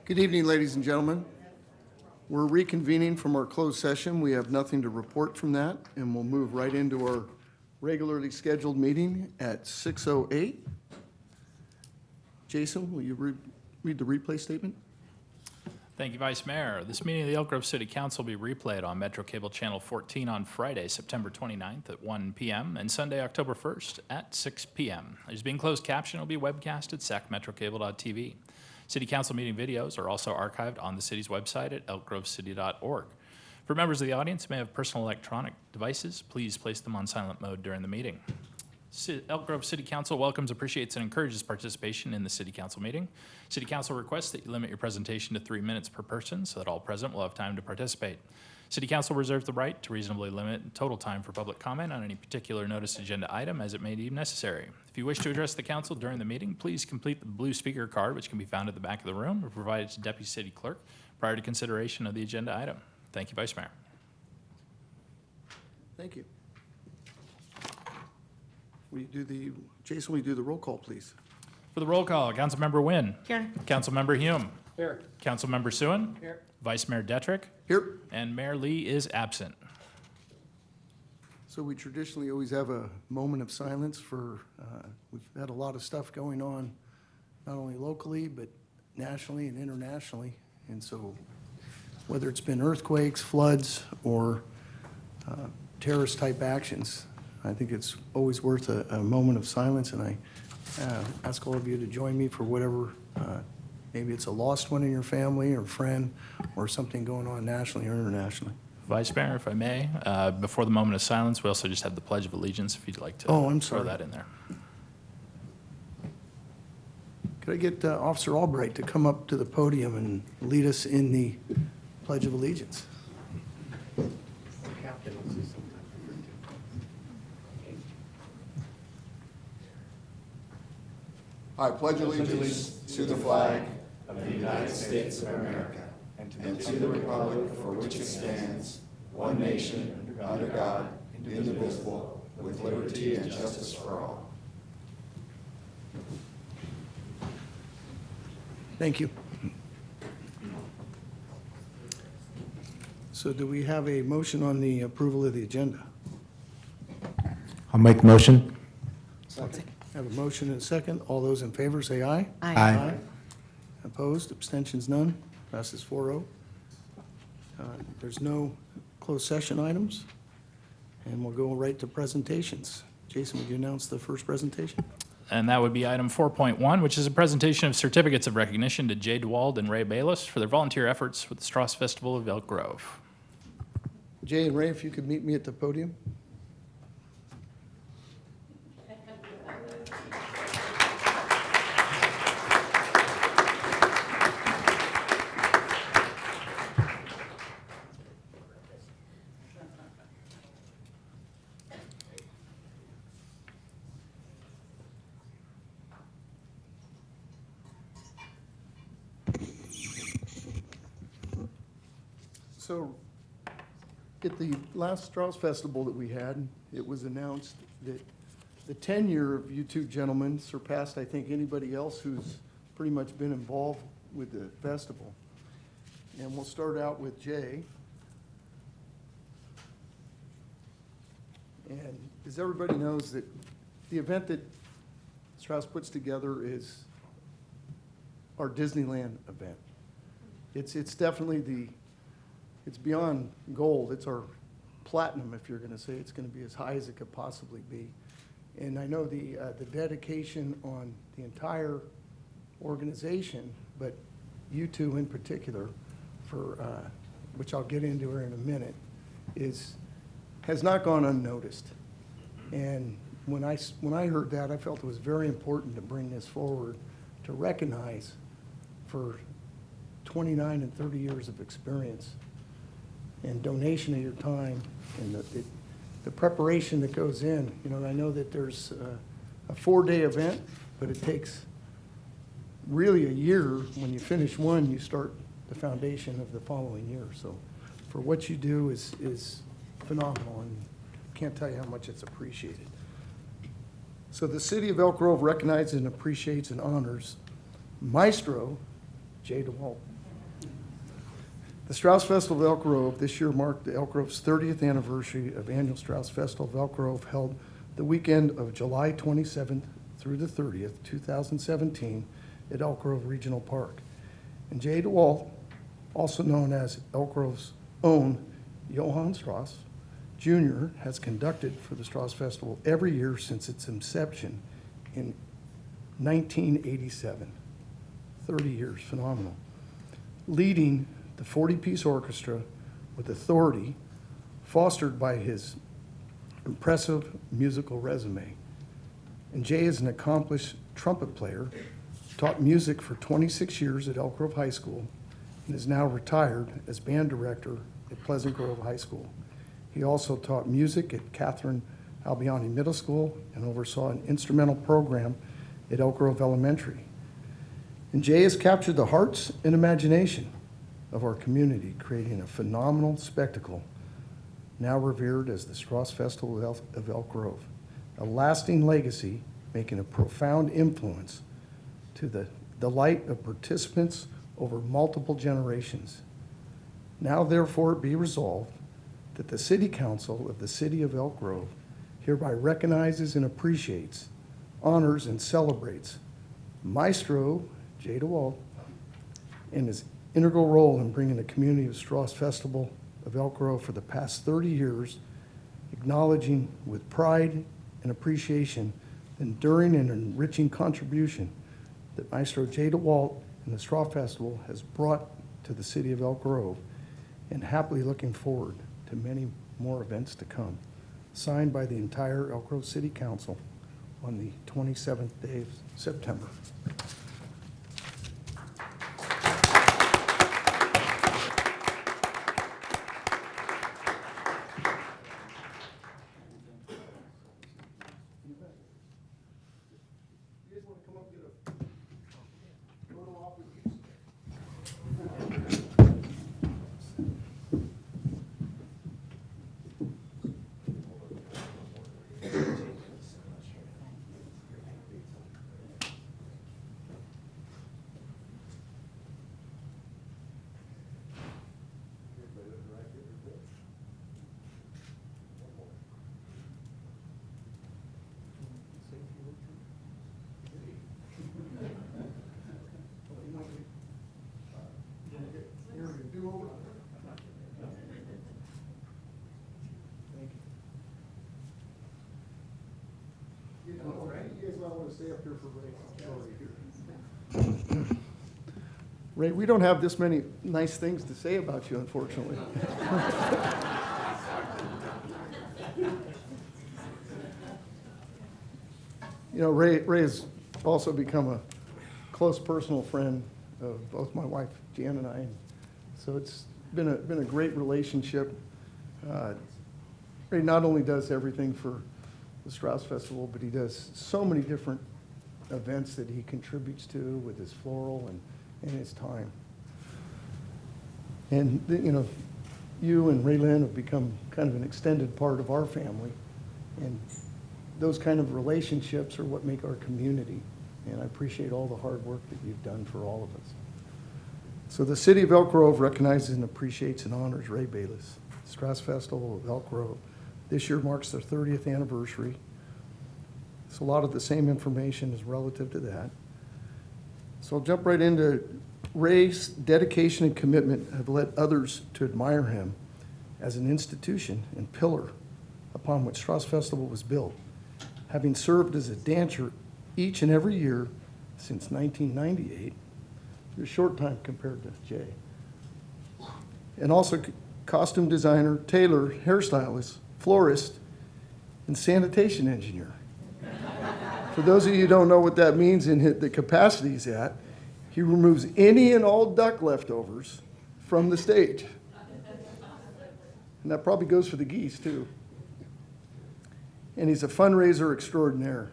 Good evening, ladies and gentlemen. We're reconvening from our closed session. We have nothing to report from that, and we'll move right into our regularly scheduled meeting at 6:08. Jason, will you read the replay statement? Thank you, Vice Mayor. This meeting of the Elk Grove City Council will be replayed on Metro Cable Channel 14 on Friday, September 29th at 1 p.m. and Sunday, October 1st at 6 p.m. There's being closed caption. It will be webcast at sacmetrocable.tv. City Council meeting videos are also archived on the city's website at elkgrovecity.org. For members of the audience who may have personal electronic devices, please place them on silent mode during the meeting. Elk Grove City Council welcomes, appreciates, and encourages participation in the City Council meeting. City Council requests that you limit your presentation to 3 minutes per person so that all present will have time to participate. City Council reserves the right to reasonably limit total time for public comment on any particular notice agenda item as it may deem necessary. If you wish to address the council during the meeting, please complete the blue speaker card, which can be found at the back of the room, or provide it to Deputy City Clerk prior to consideration of the agenda item. Thank you, Vice Mayor. Thank you. Jason, will you do the roll call, please? For the roll call, Councilmember Wynn. Here. Councilmember Hume. Here. Councilmember Suen. Here. Vice Mayor Detrick. Here. And Mayor Lee is absent. So we traditionally always have a moment of silence for, we've had a lot of stuff going on, not only locally, but nationally and internationally. And so whether it's been earthquakes, floods, or terrorist-type actions, I think it's always worth a moment of silence, and I ask all of you to join me for whatever, maybe it's a lost one in your family or friend, or something going on nationally or internationally. Vice Mayor, if I may, before the moment of silence, we also just have the Pledge of Allegiance, if you'd like to Oh, I'm throw sorry. that in there. Could I get Officer Albright to come up to the podium and lead us in the Pledge of Allegiance? I pledge allegiance to the flag of the United States of America and to the republic for which it stands, one nation, under God, indivisible, with liberty and justice for all. Thank you. So do we have a motion on the approval of the agenda? I'll make the motion. Have a motion and a second. All those in favor say aye. Aye. Opposed, abstentions, none. Passes 4-0. There's no closed session items, and we'll go right to presentations. Jason, would you announce the first presentation? And that would be item 4.1, which is a presentation of certificates of recognition to Jay DeWald and Ray Bayless for their volunteer efforts with the Strauss Festival of Elk Grove. Jay and Ray, if you could meet me at the podium. So at the last Strauss Festival that we had, it was announced that the tenure of you two gentlemen surpassed, I think, anybody else who's pretty much been involved with the festival. And we'll start out with Jay. And as everybody knows, that the event that Strauss puts together is our Disneyland event. It's definitely it's beyond gold. It's our platinum, if you're going to say. It's going to be as high as it could possibly be. And I know the dedication on the entire organization, but you two in particular, for which I'll get into here in a minute, has not gone unnoticed. And when I heard that, I felt it was very important to bring this forward to recognize for 29 and 30 years of experience and donation of your time and the preparation that goes in. You know, I know that there's a 4-day event, but it takes really a year. When you finish one, you start the foundation of the following year. So for what you do is phenomenal, and can't tell you how much it's appreciated. So the city of Elk Grove recognizes and appreciates and honors Maestro Jay DeWalt. The Strauss Festival of Elk Grove this year marked the Elk Grove's 30th anniversary of annual Strauss Festival of Elk Grove, held the weekend of July 27th through the 30th, 2017, at Elk Grove Regional Park. And Jay DeWalt, also known as Elk Grove's own Johann Strauss Jr., has conducted for the Strauss Festival every year since its inception in 1987. 30 years, phenomenal. Leading the 40-piece orchestra with authority fostered by his impressive musical resume. And Jay is an accomplished trumpet player, taught music for 26 years at Elk Grove High School, and is now retired as band director at Pleasant Grove High School. He also taught music at Catherine Albiani Middle School and oversaw an instrumental program at Elk Grove Elementary. And Jay has captured the hearts and imagination of our community, creating a phenomenal spectacle now revered as the Strauss Festival of Elk Grove, a lasting legacy making a profound influence to the delight of participants over multiple generations. Now therefore be resolved that the City Council of the City of Elk Grove hereby recognizes and appreciates, honors, and celebrates Maestro Jay DeWalt and his integral role in bringing the community of Strauss Festival of Elk Grove for the past 30 years, acknowledging with pride and appreciation the enduring and enriching contribution that Maestro Jay DeWalt and the Strauss Festival has brought to the city of Elk Grove, and happily looking forward to many more events to come. Signed by the entire Elk Grove City Council on the 27th day of September. You guys might want to stay up here for Ray. Ray, we don't have this many nice things to say about you, unfortunately. You know, Ray has also become a close personal friend of both my wife Jan and I. So it's been a great relationship. Ray not only does everything for the Strauss Festival, but he does so many different events that he contributes to with his floral and his time. And, you know, you and Ray Lynn have become kind of an extended part of our family. And those kind of relationships are what make our community. And I appreciate all the hard work that you've done for all of us. So the City of Elk Grove recognizes and appreciates and honors Ray Bayless. Strauss Festival of Elk Grove this year marks their 30th anniversary. So a lot of the same information is relative to that. So I'll jump right into Ray's dedication and commitment have led others to admire him as an institution and pillar upon which Strauss Festival was built, having served as a dancer each and every year since 1998, a short time compared to Jay, and also costume designer, tailor, hairstylist, florist, and sanitation engineer. For those of you who don't know what that means and the capacity he's at, he removes any and all duck leftovers from the stage. And that probably goes for the geese, too. And he's a fundraiser extraordinaire.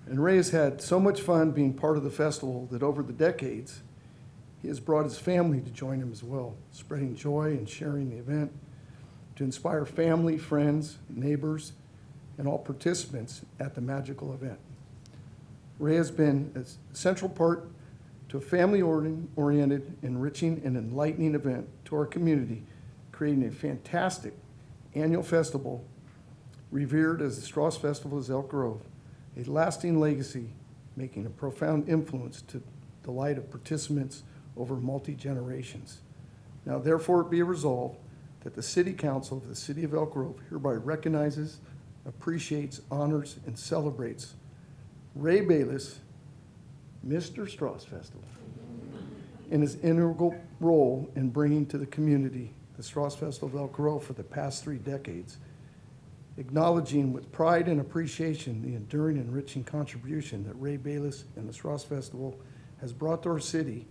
And Ray has had so much fun being part of the festival that over the decades, he has brought his family to join him as well, spreading joy and sharing the event to inspire family, friends, neighbors, and all participants at the magical event. Ray has been a central part to a family-oriented, enriching, and enlightening event to our community, creating a fantastic annual festival revered as the Strauss Festival of Elk Grove, a lasting legacy, making a profound influence to the light of participants over multi-generations. Now therefore it be resolved that the City Council of the City of Elk Grove hereby recognizes, appreciates, honors, and celebrates Ray Bayless, Mr. Strauss Festival, and his integral role in bringing to the community the Strauss Festival of Elk Grove for the past 3 decades, acknowledging with pride and appreciation the enduring and enriching contribution that Ray Bayless and the Strauss Festival has brought to our city,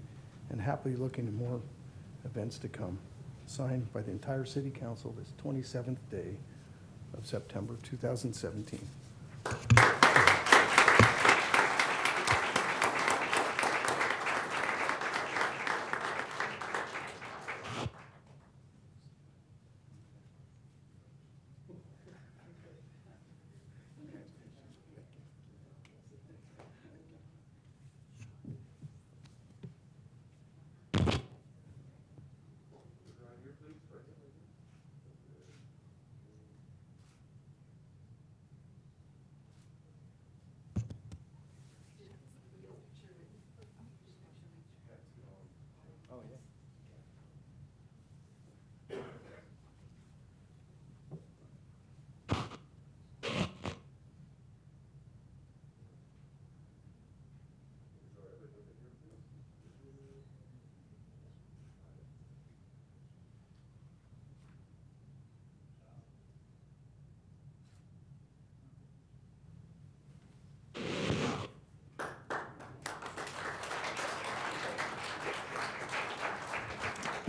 and happily looking to more events to come. Signed by the entire City Council this 27th day of September 2017.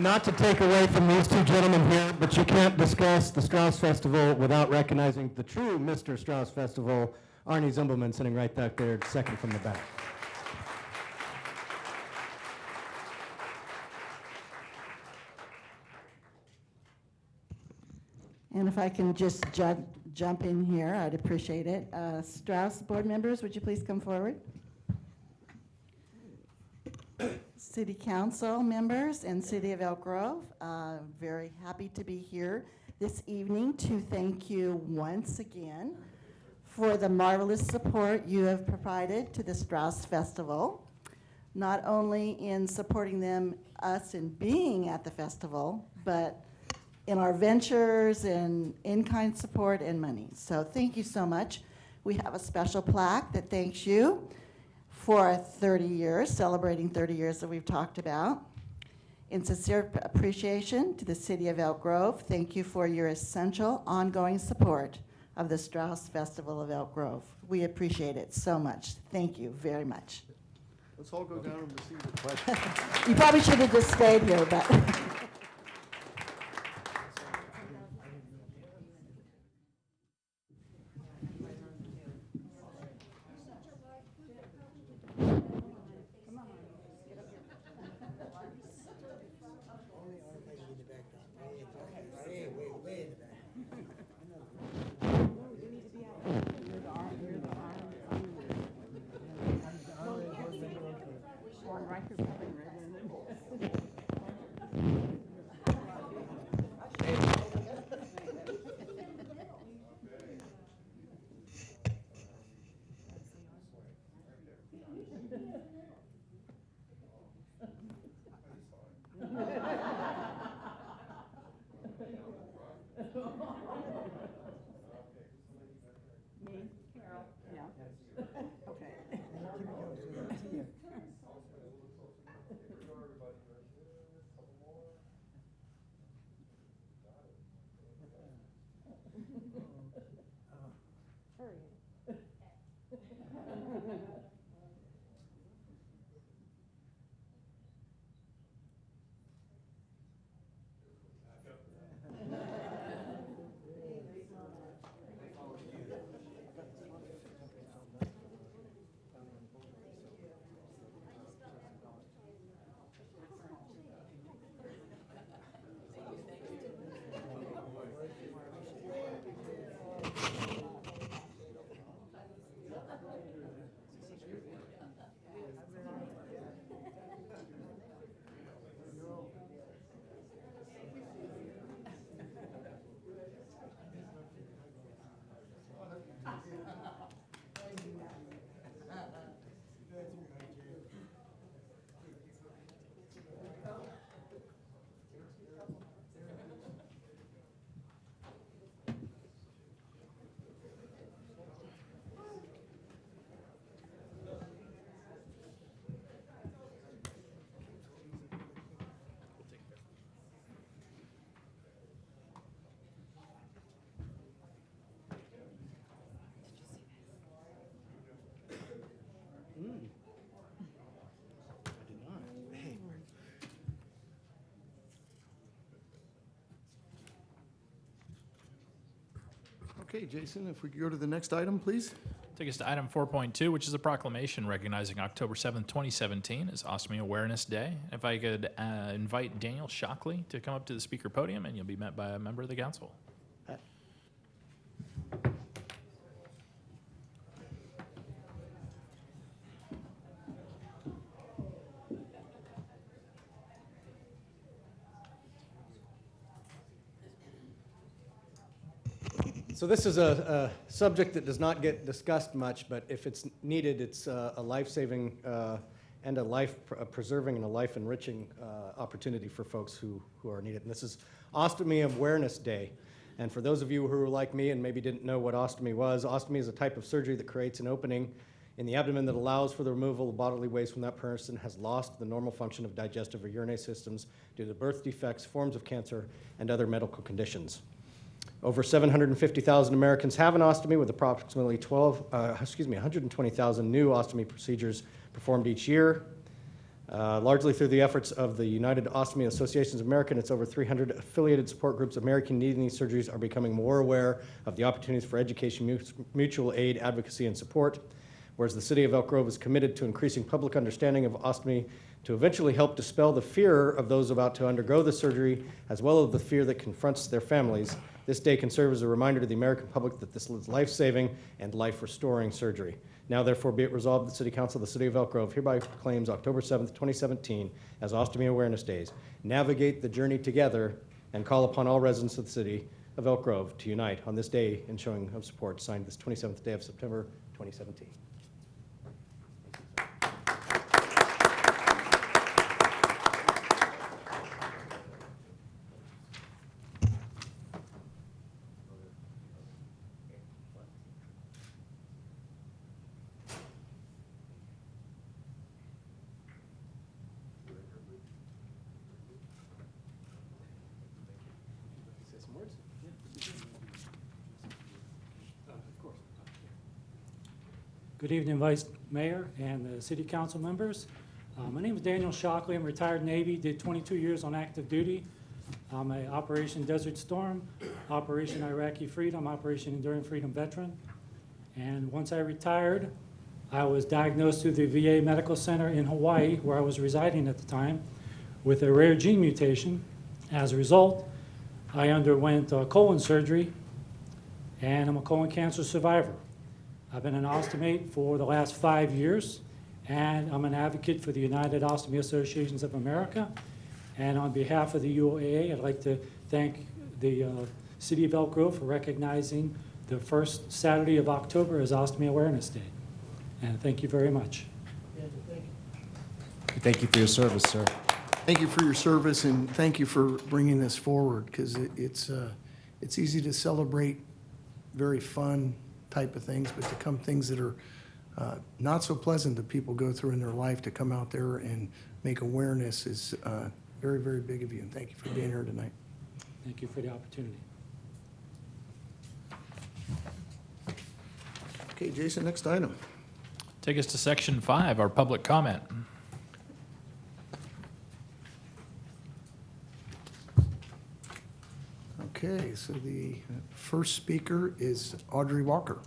Not to take away from these two gentlemen here, but you can't discuss the Strauss Festival without recognizing the true Mr. Strauss Festival, Arnie Zumbelman, sitting right back there, second from the back. And if I can just jump in here, I'd appreciate it. Strauss board members, would you please come forward? City Council members and City of Elk Grove, very happy to be here this evening to thank you once again for the marvelous support you have provided to the Strauss Festival, not only in supporting us in being at the festival, but in our ventures and in-kind support and money. So thank you so much. We have a special plaque that thanks you for 30 years, celebrating 30 years that we've talked about. In sincere appreciation to the City of Elk Grove, thank you for your essential ongoing support of the Strauss Festival of Elk Grove. We appreciate it so much. Thank you very much. Let's all go down and receive the pledge. You probably should have just stayed here, but. On record, Okay, Jason, if we could go to the next item, please. Take us to item 4.2, which is a proclamation recognizing October 7th, 2017 as Ostomy Awareness Day. If I could invite Daniel Shockley to come up to the speaker podium, and you'll be met by a member of the council. So this is a subject that does not get discussed much, but if it's needed, it's a life-saving and a life-preserving and a life-enriching opportunity for folks who are needed. And this is Ostomy Awareness Day. And for those of you who are like me and maybe didn't know what ostomy was, ostomy is a type of surgery that creates an opening in the abdomen that allows for the removal of bodily waste when that person has lost the normal function of digestive or urinary systems due to birth defects, forms of cancer, and other medical conditions. Over 750,000 Americans have an ostomy, with approximately 120,000 new ostomy procedures performed each year. Largely through the efforts of the United Ostomy Associations of America and its over 300 affiliated support groups, Americans needing these surgeries are becoming more aware of the opportunities for education, mutual aid, advocacy, and support. Whereas the City of Elk Grove is committed to increasing public understanding of ostomy to eventually help dispel the fear of those about to undergo the surgery, as well as the fear that confronts their families. This day can serve as a reminder to the American public that this is life-saving and life-restoring surgery. Now, therefore, be it resolved that the City Council of the City of Elk Grove hereby proclaims October 7th, 2017 as Ostomy Awareness Days. Navigate the journey together and call upon all residents of the City of Elk Grove to unite on this day in showing of support, signed this 27th day of September, 2017. Good evening, Vice Mayor and the City Council members. My name is Daniel Shockley. I'm retired Navy, did 22 years on active duty. I'm a Operation Desert Storm, Operation Iraqi Freedom, Operation Enduring Freedom veteran. And once I retired, I was diagnosed through the VA Medical Center in Hawaii, where I was residing at the time, with a rare gene mutation. As a result, I underwent colon surgery, and I'm a colon cancer survivor. I've been an ostomate for the last 5 years, and I'm an advocate for the United Ostomy Associations of America. And on behalf of the UOAA, I'd like to thank the City of Elk Grove for recognizing the first Saturday of October as Ostomy Awareness Day. And thank you very much. Thank you for your service, sir. Thank you for your service, and thank you for bringing this forward, because it's easy to celebrate very fun type of things, but to come things that are not so pleasant that people go through in their life, to come out there and make awareness is very, very big of you, and thank you for being here tonight. Thank you for the opportunity. Okay, Jason, next item. Take us to section 5, our public comment. Okay, so the first speaker is Audrey Walker.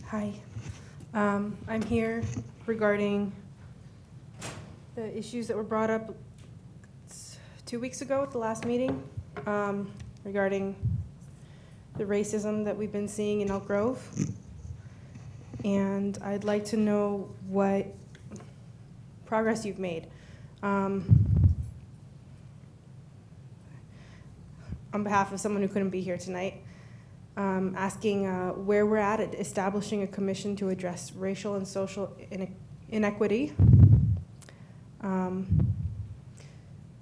Hi. I'm here regarding the issues that were brought up 2 weeks ago at the last meeting regarding the racism that we've been seeing in Elk Grove. And I'd like to know what progress you've made. On behalf of someone who couldn't be here tonight, asking where we're at establishing a commission to address racial and social inequity.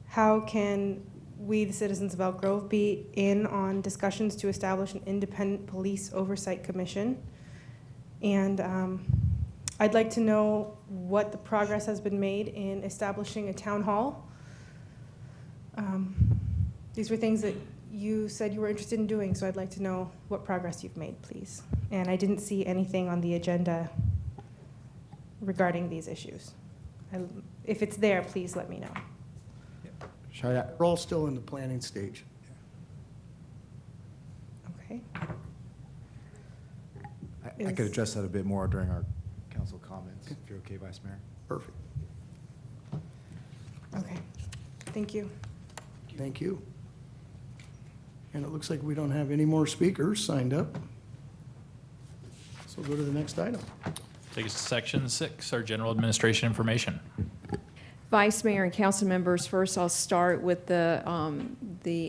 How can we, the citizens of Elk Grove, be in on discussions to establish an independent police oversight commission? And I'd like to know what the progress has been made in establishing a town hall. These were things that you said you were interested in doing, so I'd like to know what progress you've made, please. And I didn't see anything on the agenda regarding these issues. If it's there, please let me know. We're all still in the planning stage. Okay. I could address that a bit more during our council comments, if you're okay, Vice Mayor. Perfect. Okay. Thank you. Thank you. And it looks like we don't have any more speakers signed up. So go to the next item. Take us to section 6, our general administration information. Vice Mayor and council members, first I'll start with the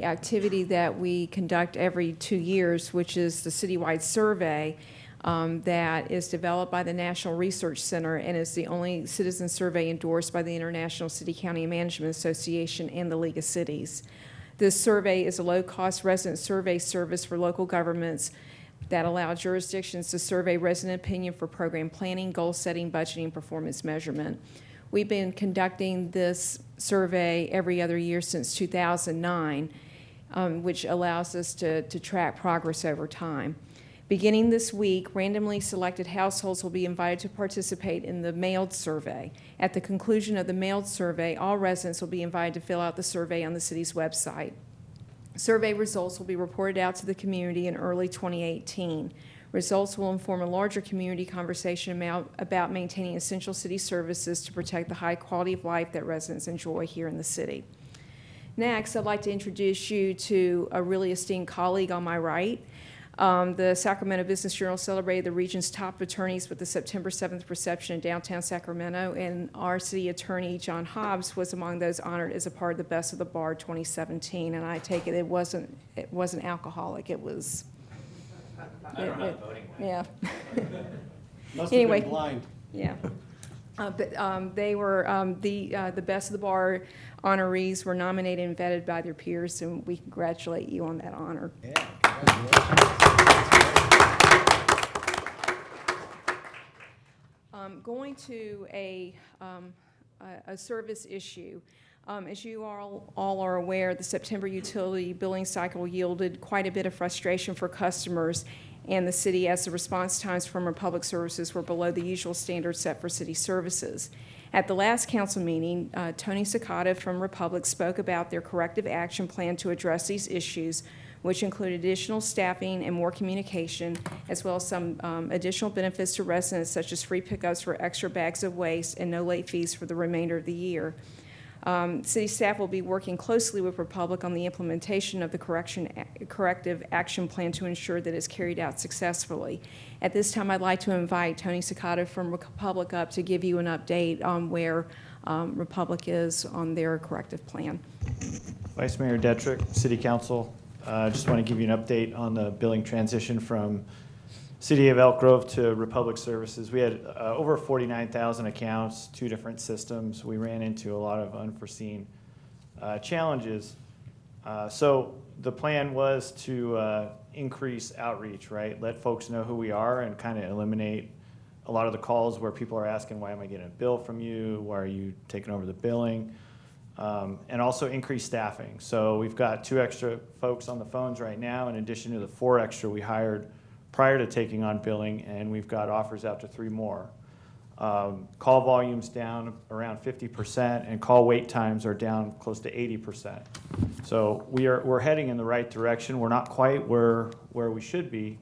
activity that we conduct every 2 years, which is the citywide survey that is developed by the National Research Center and is the only citizen survey endorsed by the International City County Management Association and the League of Cities. This survey is a low-cost resident survey service for local governments that allow jurisdictions to survey resident opinion for program planning, goal setting, budgeting, and performance measurement. We've been conducting this survey every other year since 2009, which allows us to track progress over time. Beginning this week, randomly selected households will be invited to participate in the mailed survey. At the conclusion of the mailed survey, all residents will be invited to fill out the survey on the city's website. Survey results will be reported out to the community in early 2018. Results will inform a larger community conversation about maintaining essential city services to protect the high quality of life that residents enjoy here in the city. Next, I'd like to introduce you to a really esteemed colleague on my right. The Sacramento Business Journal celebrated the region's top attorneys with the September 7th reception in downtown Sacramento, and our city attorney, John Hobbs, was among those honored as a part of the Best of the Bar 2017. And I take it it wasn't alcoholic, it was... Yeah. Must Anyway. have been blind. Yeah. But they were, the Best of the Bar honorees were nominated and vetted by their peers, and we congratulate you on that honor. Yeah, congratulations. Going to a service issue. As you all are aware, the September utility billing cycle yielded quite a bit of frustration for customers and the city, as the response times from Republic Services were below the usual standards set for city services. At the last council meeting, Tony Cicada from Republic spoke about their corrective action plan to address these issues, which include additional staffing and more communication, as well as some additional benefits to residents, such as free pickups for extra bags of waste and no late fees for the remainder of the year. City staff will be working closely with Republic on the implementation of the corrective action plan to ensure that it's carried out successfully. At this time, I'd like to invite Tony Cicada from Republic up to give you an update on where Republic is on their corrective plan. Vice Mayor Detrick, City Council, just want to give you an update on the billing transition from City of Elk Grove to Republic Services. We had over 49,000 accounts, 2 different systems. We ran into a lot of unforeseen challenges. So the plan was to increase outreach, right? Let folks know who we are and kind of eliminate a lot of the calls where people are asking, why am I getting a bill from you? Why are you taking over the billing? And also increase staffing. So we've got 2 extra folks on the phones right now, in addition to the 4 extra we hired prior to taking on billing, and we've got offers out to 3 more. Call volume's down around 50%, and call wait times are down close to 80%. So we're heading in the right direction. We're not quite where we should be,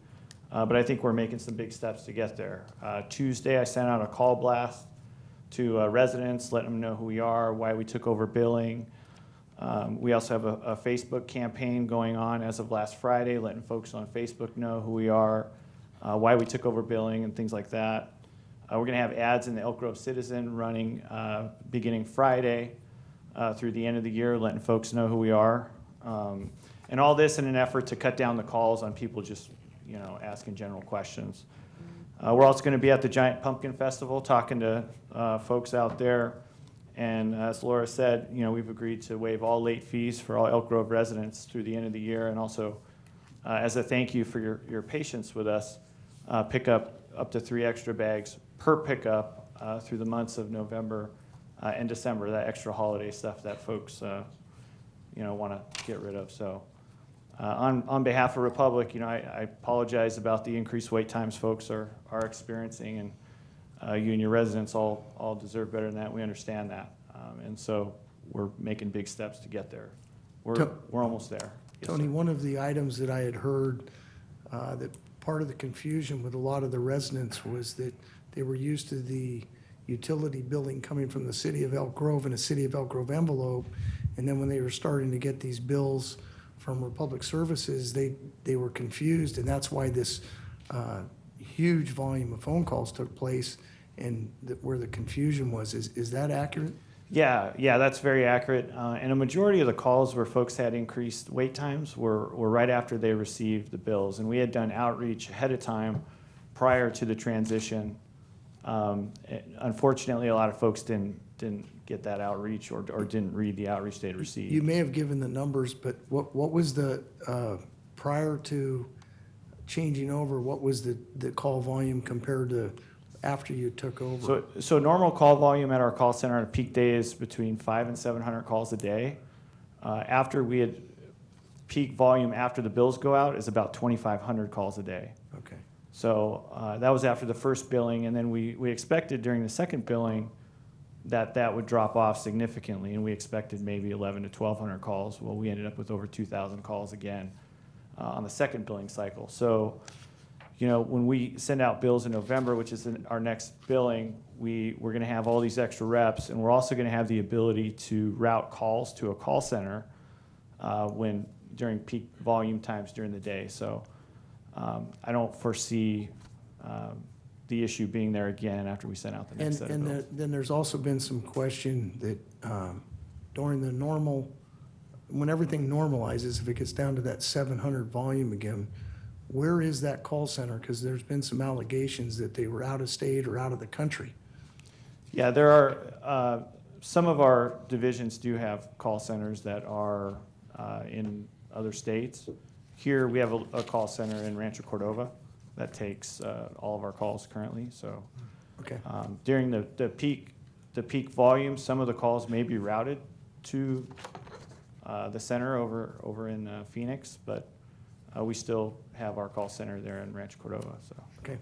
but I think we're making some big steps to get there. Tuesday, I sent out a call blast to residents, letting them know who we are, why we took over billing. We also have a Facebook campaign going on as of last Friday, letting folks on Facebook know who we are, why we took over billing, and things like that. We're going to have ads in the Elk Grove Citizen running beginning Friday through the end of the year, letting folks know who we are. And all this in an effort to cut down the calls on people just asking general questions. We're also going to be at the Giant Pumpkin Festival talking to folks out there. And as Laura said, we've agreed to waive all late fees for all Elk Grove residents through the end of the year. And also, as a thank you for your patience with us, pick up to 3 extra bags per pickup through the months of November and December, that extra holiday stuff that folks want to get rid of. So on behalf of Republic, I apologize about the increased wait times folks are experiencing. And You and your residents all deserve better than that. We understand that. And so we're making big steps to get there. We're almost there. Yes, Tony, sir. one of the items that I had heard, that part of the confusion with a lot of the residents was that they were used to the utility billing coming from the city of Elk Grove in a city of Elk Grove envelope. And then when they were starting to get these bills from Republic Services, they were confused, and that's why this huge volume of phone calls took place and where the confusion was. Is that accurate? Yeah, that's very accurate. And a majority of the calls where folks had increased wait times were right after they received the bills. And we had done outreach ahead of time prior to the transition. Unfortunately, a lot of folks didn't get that outreach or didn't read the outreach they'd received. You may have given the numbers, but what was the, prior to changing over, what was the call volume compared to after you took over? So normal call volume at our call center on a peak day is between 500 and 700 calls a day. After we had peak volume after the bills go out is about 2,500 calls a day. Okay. So that was after the first billing, and then we expected during the second billing that would drop off significantly, and we expected maybe 1,100 to 1,200 calls. Well, we ended up with over 2,000 calls again on the second billing cycle. So, you know, when we send out bills in November, which is our next billing, we're going to have all these extra reps, and we're also going to have the ability to route calls to a call center during peak volume times during the day. So I don't foresee the issue being there again after we send out the next set of bills. Then there's also been some question that during the normal, when everything normalizes, if it gets down to that 700 volume again, where is that call center? Because there's been some allegations that they were out of state or out of the country. Yeah, there are, some of our divisions do have call centers that are in other states. Here, we have a call center in Rancho Cordova that takes all of our calls currently. So Okay. during the peak volume, some of the calls may be routed to the center over in Phoenix, but we still have our call center there in Rancho Cordova. So. Okay.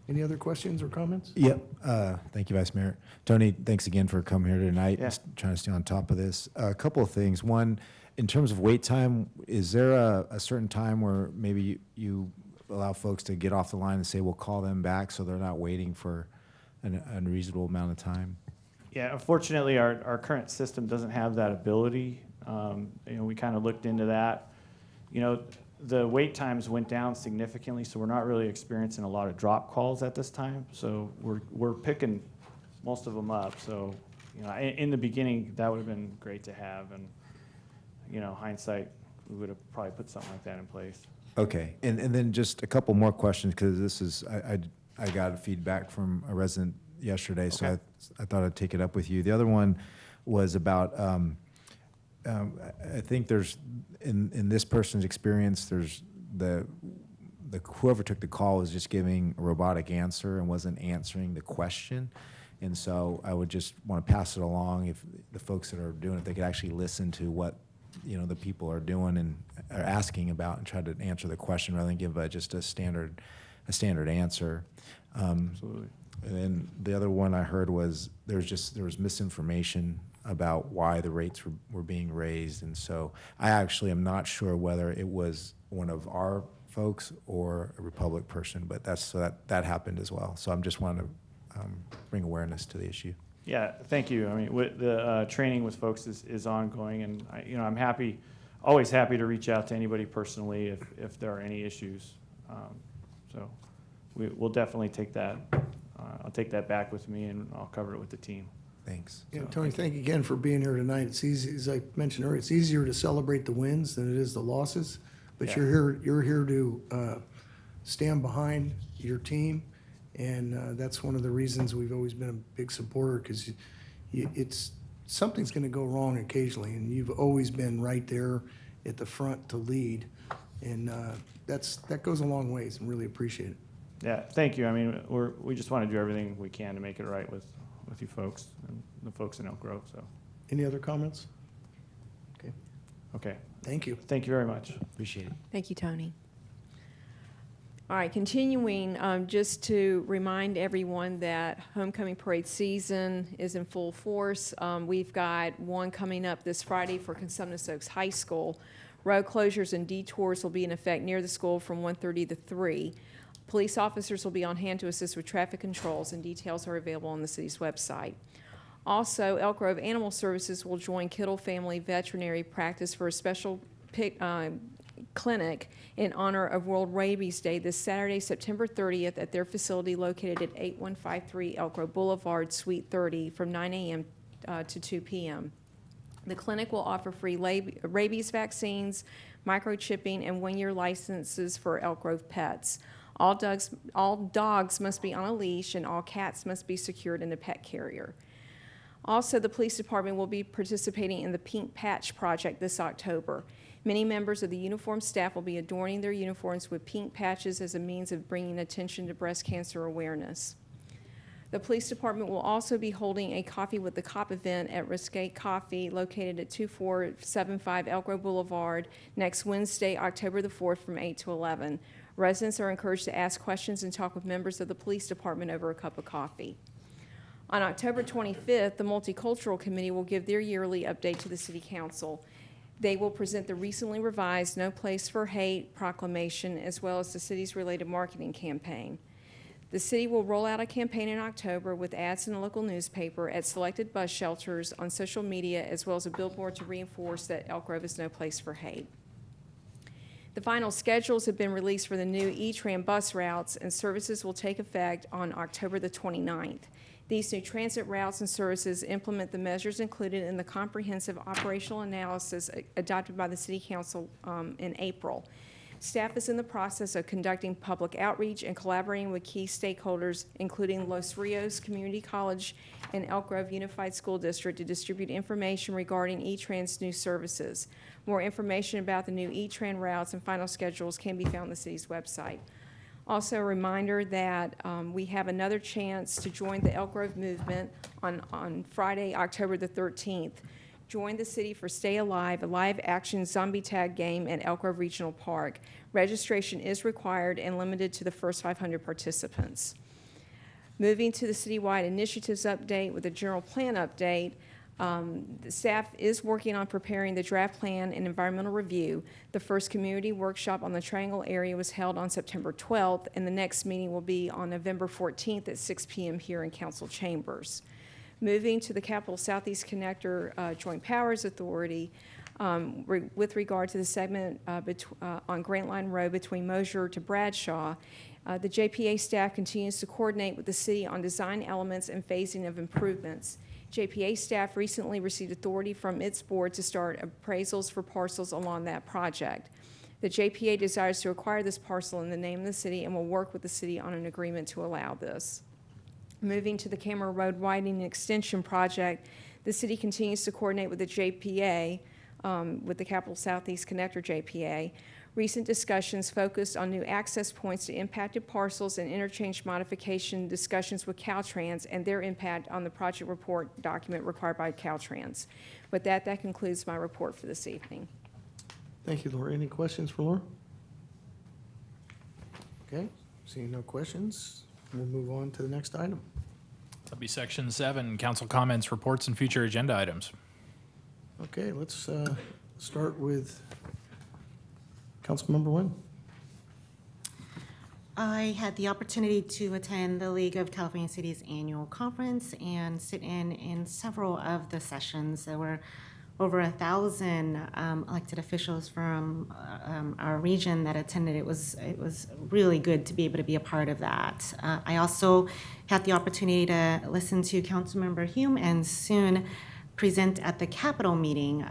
Any other questions or comments? Yep. Thank you, Vice Mayor. Tony, thanks again for coming here tonight, Yeah. trying to stay on top of this. A couple of things. One, in terms of wait time, is there a certain time where maybe you allow folks to get off the line and say, we'll call them back so they're not waiting for an unreasonable amount of time? Yeah, unfortunately, our current system doesn't have that ability. We kind of looked into that. The wait times went down significantly, so we're not really experiencing a lot of drop calls at this time. So we're picking most of them up. So, in the beginning, that would have been great to have, and hindsight, we would have probably put something like that in place. Okay, and then just a couple more questions, because this is, I got feedback from a resident yesterday, so Okay. I thought I'd take it up with you. The other one was about, I think there's, in this person's experience, there's whoever took the call was just giving a robotic answer and wasn't answering the question. And so I would just want to pass it along, if the folks that are doing it, they could actually listen to what the people are doing and are asking about and try to answer the question rather than give just a standard answer. Absolutely. And then the other one I heard was there was misinformation about why the rates were being raised, and so I actually am not sure whether it was one of our folks or a Republic person, but that happened as well. So I'm just wanting to bring awareness to the issue. Yeah, thank you. I mean, the training with folks is ongoing, and I'm always happy to reach out to anybody personally if there are any issues. So we'll definitely take that. I'll take that back with me, and I'll cover it with the team. Thanks. Yeah, Tony, thank you again for being here tonight. It's easy, as I mentioned earlier, it's easier to celebrate the wins than it is the losses. But Yeah. you're here to stand behind your team, and that's one of the reasons we've always been a big supporter, because something's going to go wrong occasionally, and you've always been right there at the front to lead, and that goes a long ways, and really appreciate it. Yeah, thank you. I mean, we just want to do everything we can to make it right with you folks and the folks in Elk Grove. So, Any other comments? okay. Thank you. Thank you very much. Appreciate it. Thank you, Tony. All right, continuing, just to remind everyone that homecoming parade season is in full force. We've got one coming up this Friday for Consumnes Oaks High School. Road closures and detours will be in effect near the school from 1:30 to 3. Police officers will be on hand to assist with traffic controls, and details are available on the city's website. Also, Elk Grove Animal Services will join Kittle Family Veterinary Practice for a special clinic in honor of World Rabies Day this Saturday, September 30th at their facility located at 8153 Elk Grove Boulevard, Suite 30 from 9 a.m. To 2 p.m. The clinic will offer free rabies vaccines, microchipping, and one-year licenses for Elk Grove pets. All dogs must be on a leash, and all cats must be secured in a pet carrier. Also, the police department will be participating in the Pink Patch Project this October. Many members of the uniformed staff will be adorning their uniforms with pink patches as a means of bringing attention to breast cancer awareness. The police department will also be holding a Coffee with the Cop event at Risque Coffee located at 2475 Elk Grove Boulevard next Wednesday, October the 4th from 8 to 11. Residents are encouraged to ask questions and talk with members of the police department over a cup of coffee. On October 25th, the Multicultural Committee will give their yearly update to the City Council. They will present the recently revised No Place for Hate proclamation as well as the city's related marketing campaign. The city will roll out a campaign in October with ads in the local newspaper, at selected bus shelters, on social media, as well as a billboard to reinforce that Elk Grove is no place for hate. The final schedules have been released for the new E-Tram bus routes, and services will take effect on October the 29th. These new transit routes and services implement the measures included in the comprehensive operational analysis adopted by the City Council in April. Staff is in the process of conducting public outreach and collaborating with key stakeholders, including Los Rios Community College and Elk Grove Unified School District, to distribute information regarding E-Tran's new services. More information about the new E-Tran routes and final schedules can be found on the city's website. Also, a reminder that we have another chance to join the Elk Grove movement on Friday, October the 13th. Join the city for Stay Alive, a live-action zombie tag game at Elk Grove Regional Park. Registration is required and limited to the first 500 participants. Moving to the citywide initiatives update with a general plan update, the staff is working on preparing the draft plan and environmental review. The first community workshop on the Triangle area was held on September 12th, and the next meeting will be on November 14th at 6 p.m. here in council chambers. Moving to the Capital Southeast Connector Joint Powers Authority, with regard to the segment on Grant Line Road between Mosier to Bradshaw, the JPA staff continues to coordinate with the city on design elements and phasing of improvements. JPA staff recently received authority from its board to start appraisals for parcels along that project. The JPA desires to acquire this parcel in the name of the city and will work with the city on an agreement to allow this. Moving to the Camera Road Widening Extension Project, the city continues to coordinate with the JPA, with the Capital Southeast Connector JPA. Recent discussions focused on new access points to impacted parcels and interchange modification discussions with Caltrans and their impact on the project report document required by Caltrans. With that, that concludes my report for this evening. Thank you, Laura. Any questions for Laura? Okay, seeing no questions, we'll move on to the next item. That'll be section 7, council comments, reports, and future agenda items. Okay, let's start with Councilmember Nguyen. I had the opportunity to attend the League of California Cities annual conference and sit in several of the sessions. There were over 1,000 elected officials from our region that attended. It was really good to be able to be a part of that. I also had the opportunity to listen to Councilmember Hume and soon present at the Capitol meeting.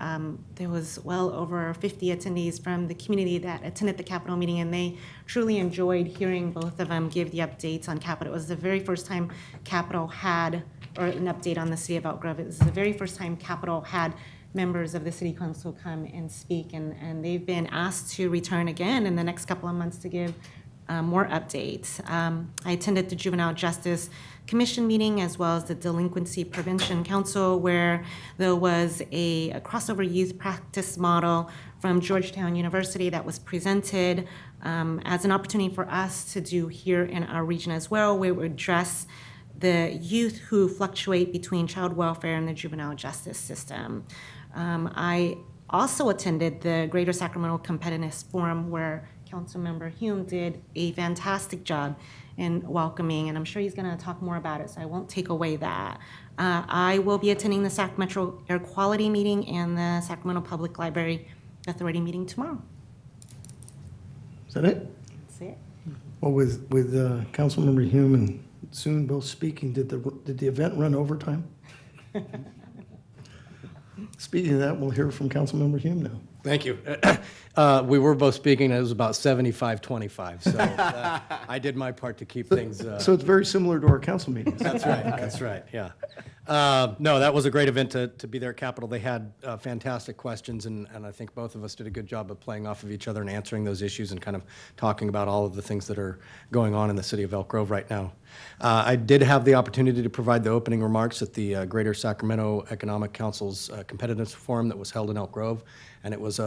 There was well over 50 attendees from the community that attended the Capitol meeting, and they truly enjoyed hearing both of them give the updates on Capitol. It was the very first time Capitol had, or an update on the city of Elk Grove. It was the very first time Capitol had members of the city council come and speak, and they've been asked to return again in the next couple of months to give more updates. I attended the Juvenile Justice Commission meeting as well as the Delinquency Prevention Council, where there was a crossover youth practice model from Georgetown University that was presented as an opportunity for us to do here in our region as well, where we address the youth who fluctuate between child welfare and the juvenile justice system. I also attended the Greater Sacramento Competitiveness Forum, where Councilmember Hume did a fantastic job in welcoming, and I'm sure he's going to talk more about it, so I won't take away that. I will be attending the Sac Metro Air Quality meeting and the Sacramento Public Library Authority meeting tomorrow. Is that it? That's it. Well, with Councilmember Hume and Soon both speaking, did the event run overtime? Speaking of that, we'll hear from Councilmember Hume now. Thank you. We were both speaking, and it was about 75-25, so I did my part to keep things. So it's very similar to our council meetings. That's right, that's right, yeah. No, that was a great event to be there at Capitol. They had fantastic questions, and I think both of us did a good job of playing off of each other and answering those issues and kind of talking about all of the things that are going on in the city of Elk Grove right now. I did have the opportunity to provide the opening remarks at the Greater Sacramento Economic Council's Competitiveness Forum that was held in Elk Grove, and it was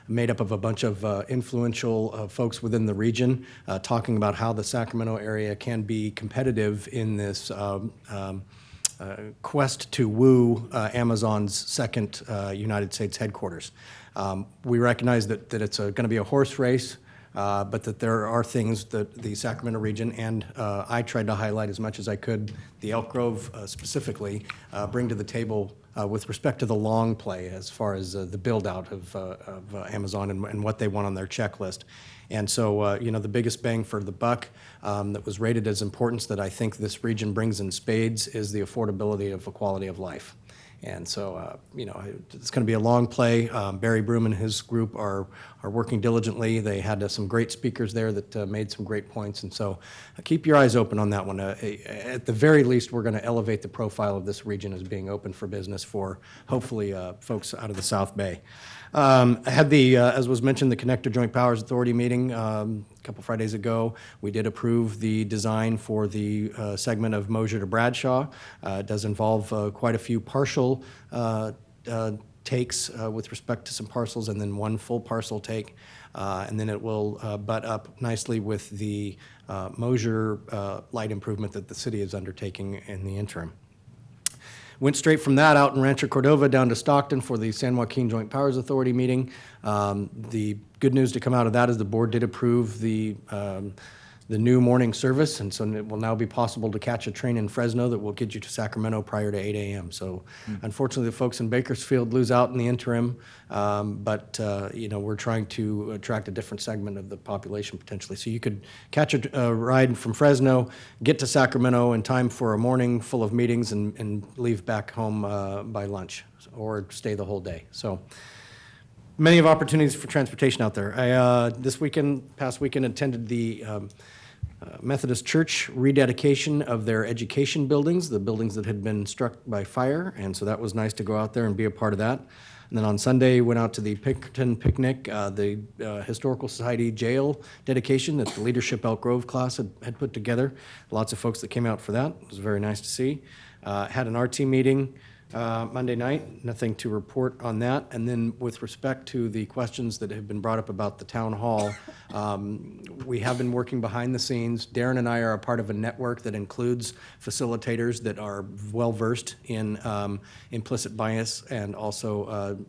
made up of a bunch of influential folks within the region talking about how the Sacramento area can be competitive in this quest to woo Amazon's second United States headquarters. We recognize that it's going to be a horse race, but that there are things that the Sacramento region, and I tried to highlight as much as I could, the Elk Grove specifically, bring to the table with respect to the long play as far as the build-out of Amazon and what they want on their checklist. And so, the biggest bang for the buck that was rated as importance that I think this region brings in spades is the affordability of a quality of life. And so, it's going to be a long play. Barry Broom and his group are working diligently. They had some great speakers there that made some great points. And so keep your eyes open on that one. At the very least, we're going to elevate the profile of this region as being open for business for, hopefully, folks out of the South Bay. I had as was mentioned, the Connector Joint Powers Authority meeting a couple Fridays ago. We did approve the design for the segment of Mosier to Bradshaw. It does involve quite a few partial takes with respect to some parcels, and then one full parcel take. And then it will butt up nicely with the Mosier light improvement that the city is undertaking in the interim. Went straight from that out in Rancho Cordova down to Stockton for the San Joaquin Joint Powers Authority meeting. The good news to come out of that is the board did approve the new morning service, and so it will now be possible to catch a train in Fresno that will get you to Sacramento prior to 8 a.m. So unfortunately, the folks in Bakersfield lose out in the interim, but we're trying to attract a different segment of the population potentially. So you could catch a ride from Fresno, get to Sacramento in time for a morning full of meetings, and leave back home by lunch or stay the whole day. So many of opportunities for transportation out there. I past weekend, attended the Methodist Church rededication of their education buildings, the buildings that had been struck by fire, and so that was nice to go out there and be a part of that. And then on Sunday, went out to the Pinkerton Picnic, the Historical Society jail dedication that the Leadership Elk Grove class had put together. Lots of folks that came out for that. It was very nice to see. Had an RT meeting Monday night, nothing to report on that. And then with respect to the questions that have been brought up about the town hall, we have been working behind the scenes. Darren and I are a part of a network that includes facilitators that are well-versed in implicit bias and also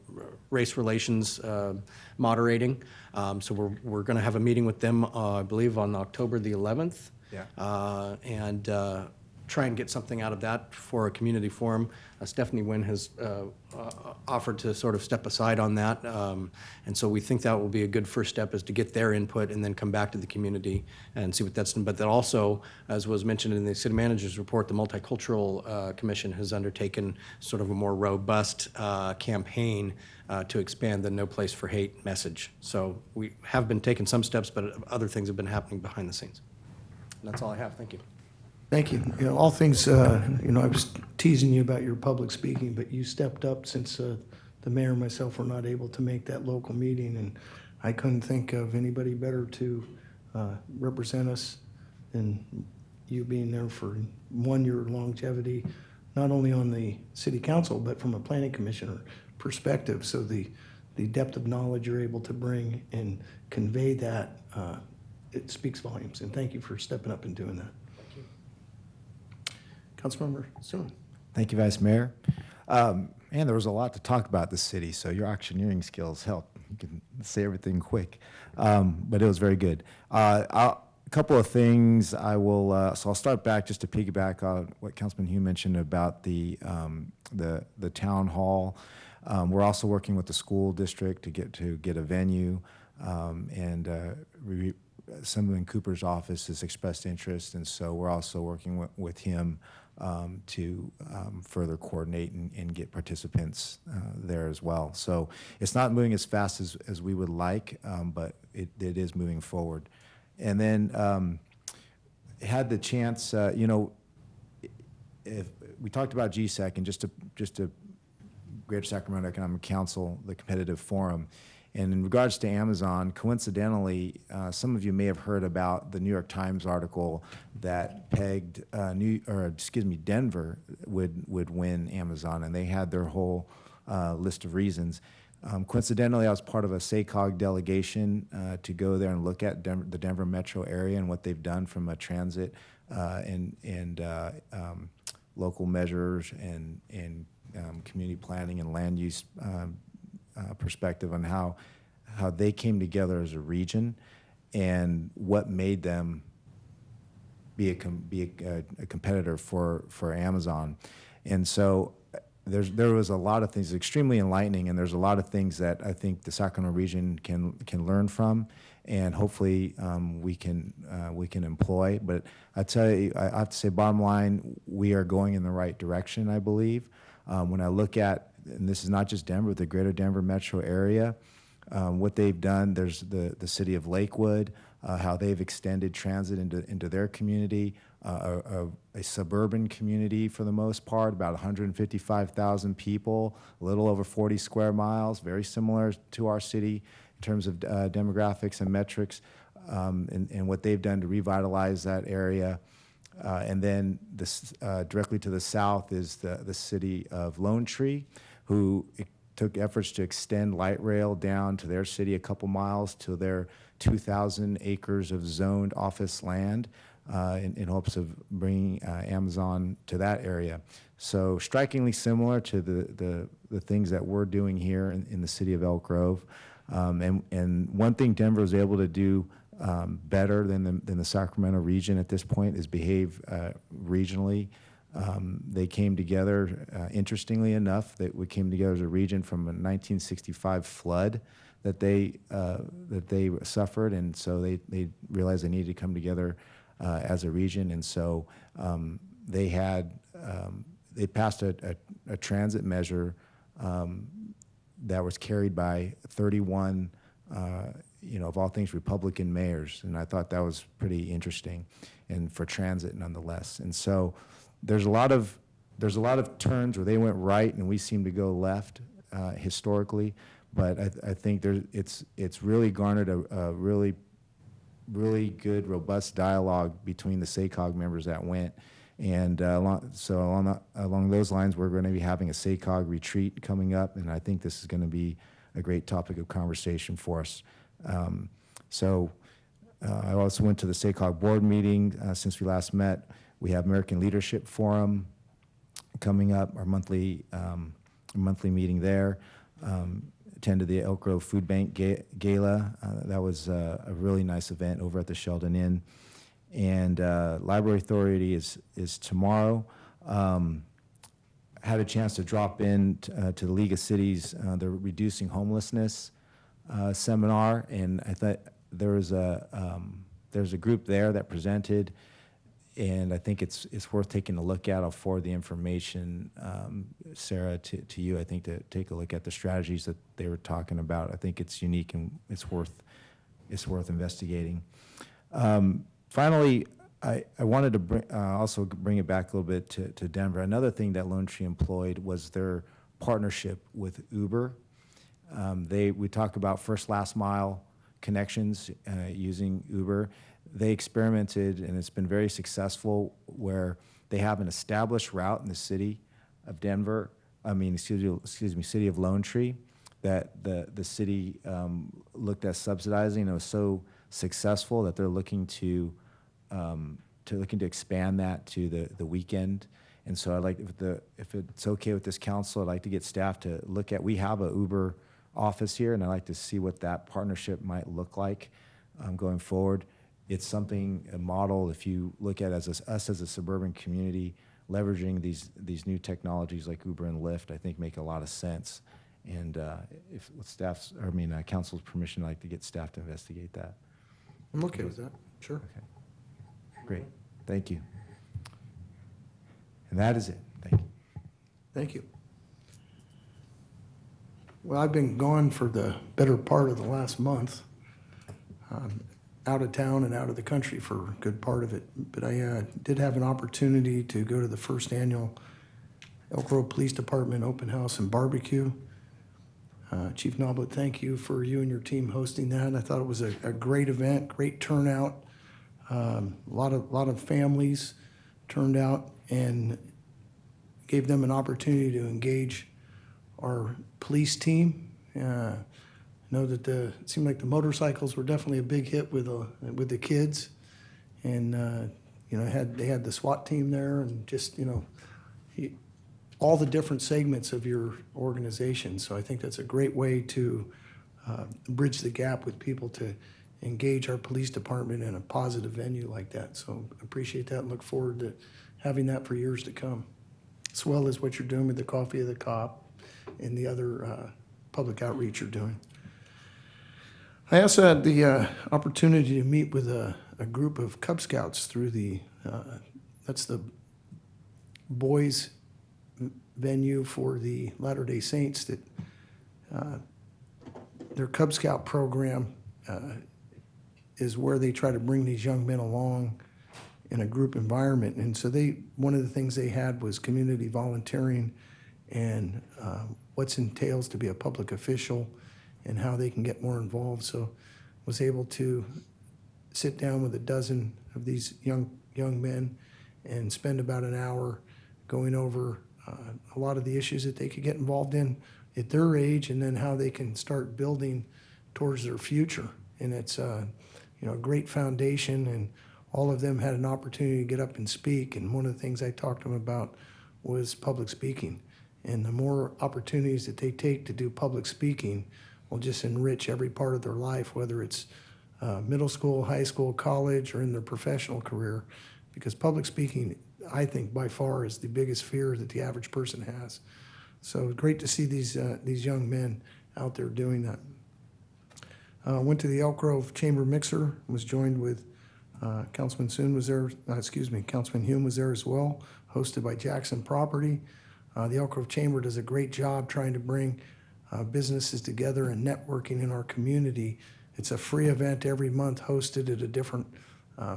race relations moderating. So we're going to have a meeting with them, I believe, on October the 11th. Yeah. And try and get something out of that for a community forum. Stephanie Wynn has offered to sort of step aside on that. And so we think that will be a good first step, is to get their input and then come back to the community and see what that's done. But that also, as was mentioned in the city manager's report, the Multicultural Commission has undertaken sort of a more robust campaign to expand the No Place for Hate message. So we have been taking some steps, but other things have been happening behind the scenes. And that's all I have. Thank you. Thank you. All things, I was teasing you about your public speaking, but you stepped up since the mayor and myself were not able to make that local meeting, and I couldn't think of anybody better to represent us than you, being there for 1 year longevity, not only on the city council, but from a planning commissioner perspective. So the the depth of knowledge you're able to bring and convey that, it speaks volumes. And thank you for stepping up and doing that. Councilmember Suen. Thank you, Vice Mayor. And there was a lot to talk about this city, so your auctioneering skills help. You can say everything quick, but it was very good. A couple of things I will, so I'll start back just to piggyback on what Councilman Hugh mentioned about the town hall. We're also working with the school district to get a venue, and Assemblyman Cooper's office has expressed interest, and so we're also working with him to further coordinate and get participants there as well. So it's not moving as fast as we would like, but it is moving forward. And then had the chance, if we talked about GSEC and just to Greater Sacramento Economic Council, the competitive forum. And in regards to Amazon, coincidentally, some of you may have heard about the New York Times article that pegged Denver would win Amazon, and they had their whole list of reasons. Coincidentally, I was part of a SACOG delegation to go there and look at the Denver metro area and what they've done from a transit and local measures and community planning and land use perspective on how they came together as a region and what made them be a competitor for Amazon. And so there was a lot of things extremely enlightening, and there's a lot of things that I think the Sacramento region can learn from, and hopefully we can employ. But I tell you, I have to say, bottom line, we are going in the right direction, I believe. When I look at, and this is not just Denver, the greater Denver metro area, what they've done, there's the city of Lakewood, how they've extended transit into their community, a suburban community for the most part, about 155,000 people, a little over 40 square miles, very similar to our city in terms of demographics and metrics, and what they've done to revitalize that area. And then directly to the south is the city of Lone Tree, who took efforts to extend light rail down to their city a couple miles to their 2,000 acres of zoned office land in hopes of bringing Amazon to that area. So strikingly similar to the things that we're doing here in the city of Elk Grove. And one thing Denver was able to do better than the Sacramento region at this point is behave regionally. They came together, interestingly enough, that we came together as a region from a 1965 flood that they suffered, and so they realized they needed to come together as a region, and so they passed a transit measure that was carried by 31 of all things, Republican mayors, and I thought that was pretty interesting, and for transit nonetheless. And so there's a lot of turns where they went right and we seem to go left historically, but I think it's really garnered a really good, robust dialogue between the SACOG members that went. And along those lines, we're going to be having a SACOG retreat coming up, and I think this is going to be a great topic of conversation for us. I also went to the SACOG board meeting since we last met. We have American Leadership Forum coming up, our monthly meeting there. Attended the Elk Grove Food Bank Gala. That was a really nice event over at the Sheldon Inn. And Library Authority is tomorrow. Had a chance to drop in to the League of Cities, the Reducing Homelessness seminar, and I thought there's a group there that presented, and I think it's worth taking a look at. I'll forward the information, Sarah, to you. I think to take a look at the strategies that they were talking about. I think it's unique and it's worth investigating. Finally, I wanted to also bring it back a little bit to Denver. Another thing that Lone Tree employed was their partnership with Uber. We talk about first last mile connections using Uber. They experimented, and it's been very successful, where they have an established route in the city of Denver, city of Lone Tree, that the city looked at subsidizing. It was so successful that they're looking to expand that to the weekend. And so I'd like, if it's okay with this council, I'd like to get staff to look at, we have a Uber office here, and I'd like to see what that partnership might look like going forward. It's something, a model, if you look at us as a suburban community, leveraging these new technologies like Uber and Lyft, I think make a lot of sense. And if with staff's, or I mean, council's permission, I'd like to get staff to investigate that. I'm okay with that, sure. Okay. Great, thank you. And that is it, thank you. Thank you. Well, I've been gone for the better part of the last month, out of town and out of the country for a good part of it. But I did have an opportunity to go to the first annual Elk Grove Police Department Open House and Barbecue. Chief Noblet, thank you for you and your team hosting that. I thought it was a great event, great turnout. A lot of families turned out and gave them an opportunity to engage our police team. I know that it seemed like the motorcycles were definitely a big hit with the kids, and they had the SWAT team there, and just all the different segments of your organization. So I think that's a great way to bridge the gap with people to engage our police department in a positive venue like that. So appreciate that and look forward to having that for years to come, as well as what you're doing with the Coffee of the Cop and the other public outreach you're doing. I also had the opportunity to meet with a group of Cub Scouts through that's the boys venue for the Latter-day Saints, that their Cub Scout program is where they try to bring these young men along in a group environment. And so one of the things they had was community volunteering and what entails to be a public official and how they can get more involved. So was able to sit down with a dozen of these young men and spend about an hour going over a lot of the issues that they could get involved in at their age, and then how they can start building towards their future. And it's a great foundation, and all of them had an opportunity to get up and speak. And one of the things I talked to them about was public speaking. And the more opportunities that they take to do public speaking will just enrich every part of their life, whether it's middle school, high school, college, or in their professional career. Because public speaking, I think, by far is the biggest fear that the average person has. So great to see these young men out there doing that. Went to the Elk Grove Chamber Mixer, was joined with Councilman Hume was there as well, hosted by Jackson Property. The Elk Grove Chamber does a great job trying to bring businesses together and networking in our community. It's a free event every month hosted at a different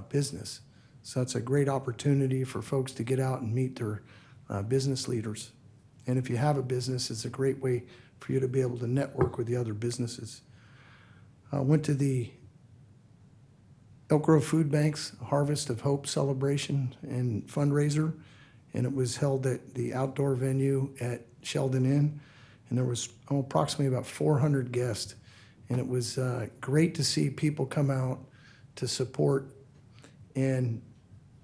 business. So it's a great opportunity for folks to get out and meet their business leaders. And if you have a business, it's a great way for you to be able to network with the other businesses. Went to the Elk Grove Food Bank's Harvest of Hope celebration and fundraiser, and it was held at the outdoor venue at Sheldon Inn, and there was approximately about 400 guests, and it was great to see people come out to support. And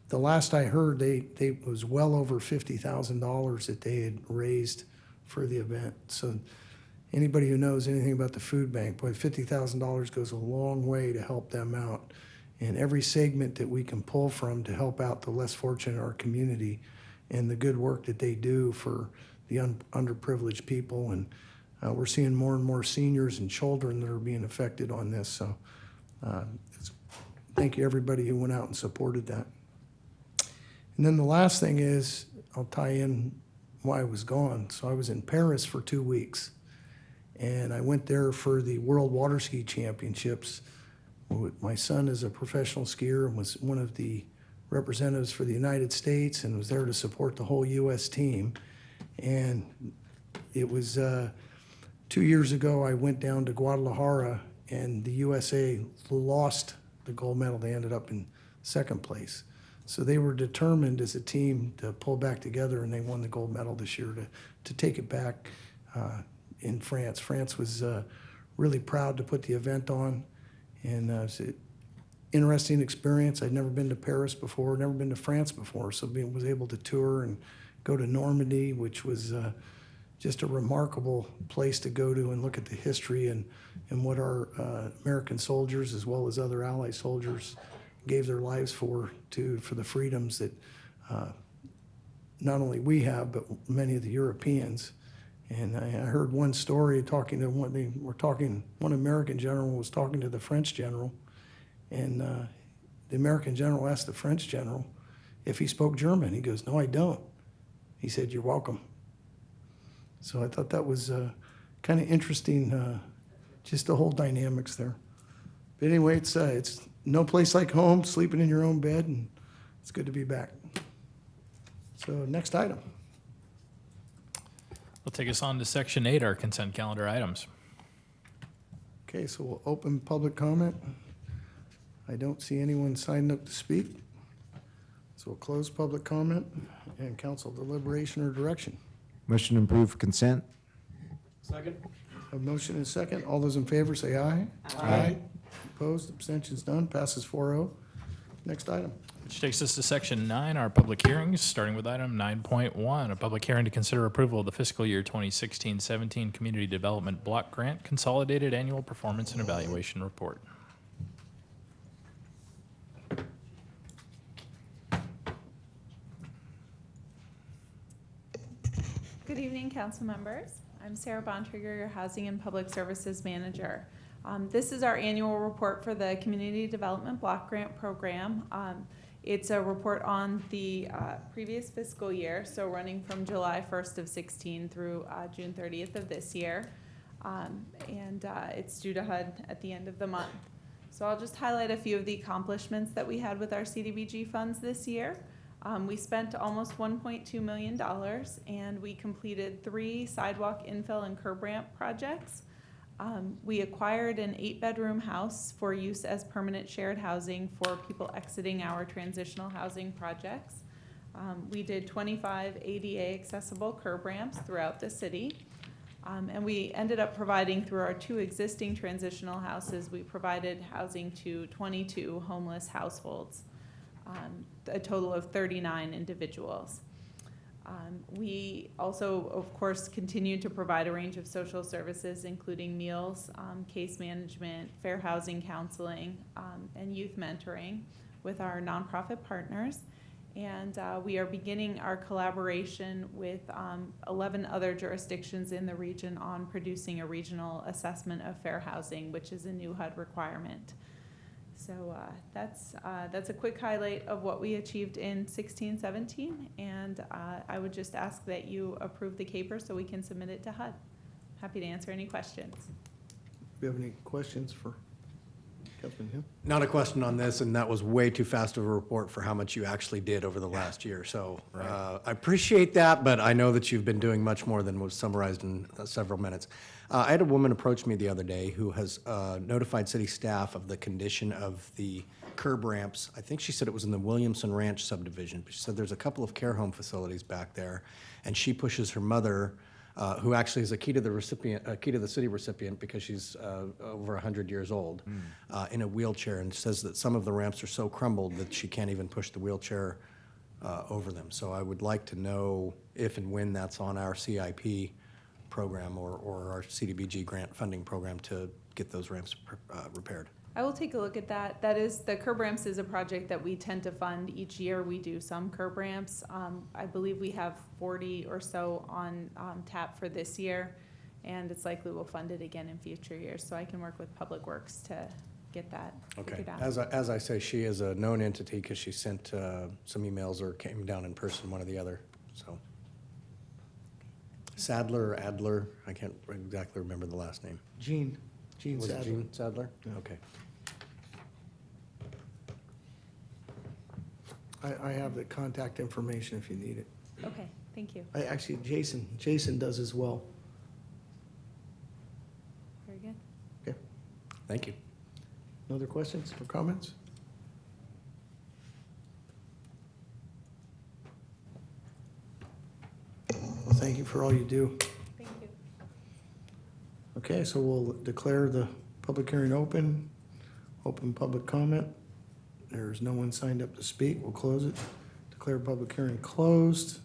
the last I heard, it was well over $50,000 that they had raised for the event. So anybody who knows anything about the food bank, boy, $50,000 goes a long way to help them out. And every segment that we can pull from to help out the less fortunate in our community, and the good work that they do for the underprivileged people. And we're seeing more and more seniors and children that are being affected on this. So thank you, everybody who went out and supported that. And then the last thing is, I'll tie in why I was gone. So I was in Paris for 2 weeks, and I went there for the World Water Ski Championships. My son is a professional skier and was one of the representatives for the United States, and was there to support the whole U.S. team. And it was 2 years ago, I went down to Guadalajara, and the USA lost the gold medal. They ended up in second place. So they were determined as a team to pull back together, and they won the gold medal this year to take it back in France. France was really proud to put the event on, and it's an interesting experience. I'd never been to Paris before, never been to France before, so was able to tour and go to Normandy, which was just a remarkable place to go to and look at the history and what our American soldiers, as well as other Allied soldiers, gave their lives for the freedoms that not only we have, but many of the Europeans. And I heard one story talking to one American general was talking to the French general, and the American general asked the French general if he spoke German. He goes, "No, I don't." He said, "You're welcome." So I thought that was kind of interesting, just the whole dynamics there. But anyway, it's no place like home, sleeping in your own bed, and it's good to be back. So next item. Will take us on to Section 8, our consent calendar items. Okay, so we'll open public comment. I don't see anyone signed up to speak. So we'll close public comment and council deliberation or direction. Motion to approve consent? Second. A motion and a second. All those in favor say aye. Aye. Opposed, abstentions, none. Passes 4-0. Next item. Which takes us to Section 9, our public hearings, starting with item 9.1, a public hearing to consider approval of the fiscal year 2016-17 Community Development Block Grant Consolidated Annual Performance and Evaluation Report. Good evening, council members. I'm Sarah Bontrager, your Housing and Public Services Manager. This is our annual report for the Community Development Block Grant Program. It's a report on the previous fiscal year, so running from July 1st of 16 through June 30th of this year. It's due to HUD at the end of the month. So I'll just highlight a few of the accomplishments that we had with our CDBG funds this year. We spent almost $1.2 million, and we completed 3 sidewalk infill and curb ramp projects. We acquired an 8-bedroom house for use as permanent shared housing for people exiting our transitional housing projects. We did 25 ADA accessible curb ramps throughout the city. And we ended up providing, through our 2 existing transitional houses, we provided housing to 22 homeless households, a total of 39 individuals. We also, of course, continued to provide a range of social services, including meals, case management, fair housing counseling, and youth mentoring with our nonprofit partners. And we are beginning our collaboration with 11 other jurisdictions in the region on producing a regional assessment of fair housing, which is a new HUD requirement. So that's a quick highlight of what we achieved in 16-17, and I would just ask that you approve the CAPER so we can submit it to HUD. Happy to answer any questions. Do you have any questions for Councilman Hill? Not a question on this, and that was way too fast of a report for how much you actually did over the last year. So I appreciate that, but I know that you've been doing much more than was summarized in several minutes. I had a woman approach me the other day who has notified city staff of the condition of the curb ramps. I think she said it was in the Williamson Ranch subdivision, but she said there's a couple of care home facilities back there, and she pushes her mother, who actually is a key to the city recipient because she's over 100 years old, in a wheelchair, and says that some of the ramps are so crumbled that she can't even push the wheelchair over them. So I would like to know if and when that's on our CIP program or our CDBG grant funding program to get those ramps repaired. I will take a look at that. The curb ramps is a project that we tend to fund each year. We do some curb ramps. I believe we have 40 or so on tap for this year, and it's likely we'll fund it again in future years. So I can work with Public Works to get that figured out. As I say, she is a known entity because she sent some emails or came down in person, one or the other. So Sadler or Adler, I can't exactly remember the last name. Gene Was it Sadler. Gene Sadler? Yeah. Okay. I have the contact information if you need it. Okay, thank you. Actually, Jason does as well. Very good. Okay. Thank you. No other questions or comments? Well, thank you for all you do. Thank you. Okay, so we'll declare the public hearing open. Open public comment. There's no one signed up to speak. We'll close it. Declare public hearing closed.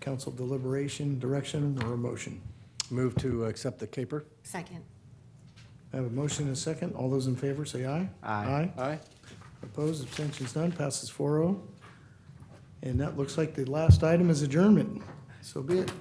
Council deliberation, direction, or a motion? Move to accept the caper. Second. I have a motion and a second. All those in favor say aye. Aye. Aye. Opposed, abstentions none, passes 4-0. And that looks like the last item is adjournment. So be it.